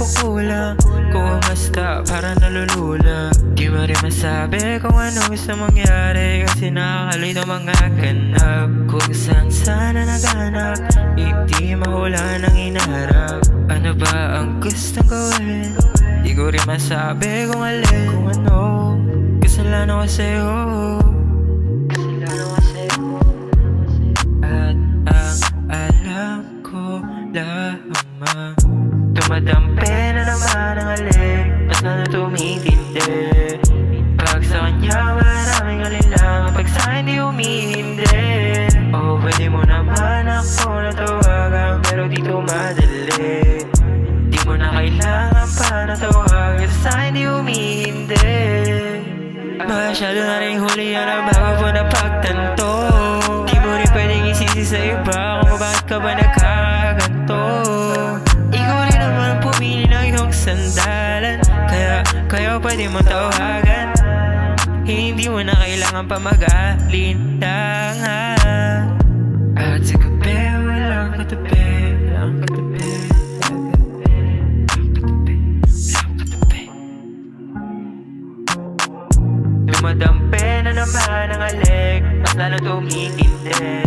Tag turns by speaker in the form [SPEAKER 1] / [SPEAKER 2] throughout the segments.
[SPEAKER 1] kukulang. Kumasta para nalulula. Di mo rin masabi kung ano gusto mangyari, kasi nakakalito mga ganap. Kung saan sana naghanap, hindi mahula ng hinaharap. Ano ba ang gustong gawin? Di ko rin masabi kung alin, kung ano. Kasalanan ko sa'yo, kasalanan ko sa'yo. At ang alam ko lamang, dumadampi na naman ang alin, mas na tumitindi. Pag sa kanya maraming alinlangan, pag sa akin di umihindi. Oh, pwede mo naman ako natawagan, pero dito madali. Di mo na kailangan pa natawagan, sa akin di umihindi. Masyado na rin huli yan ang bago po na pagtanto. Di mo rin pwedeng isisi sa iba kung bakit ka ba nagkaganto. Ikaw rin naman ang pumili ng iyong sandalan, kaya pwede mo tawagan. Hindi mo na kailangan pa mag-alinlangan. At sa gabi walang katabi, walang katabi, walang katabi. Dumadampi na naman ang alik, mas lalo tumikindi.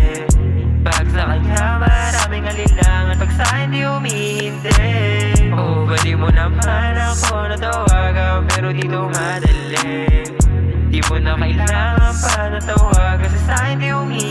[SPEAKER 1] Pag sa kanya maraming alinlangan, pag sa akin di umihindi. Oh, pwede mo naman ako natawagan, pero dito madali. Di mo na kailangan pa natawagan, sa akin di umihindi.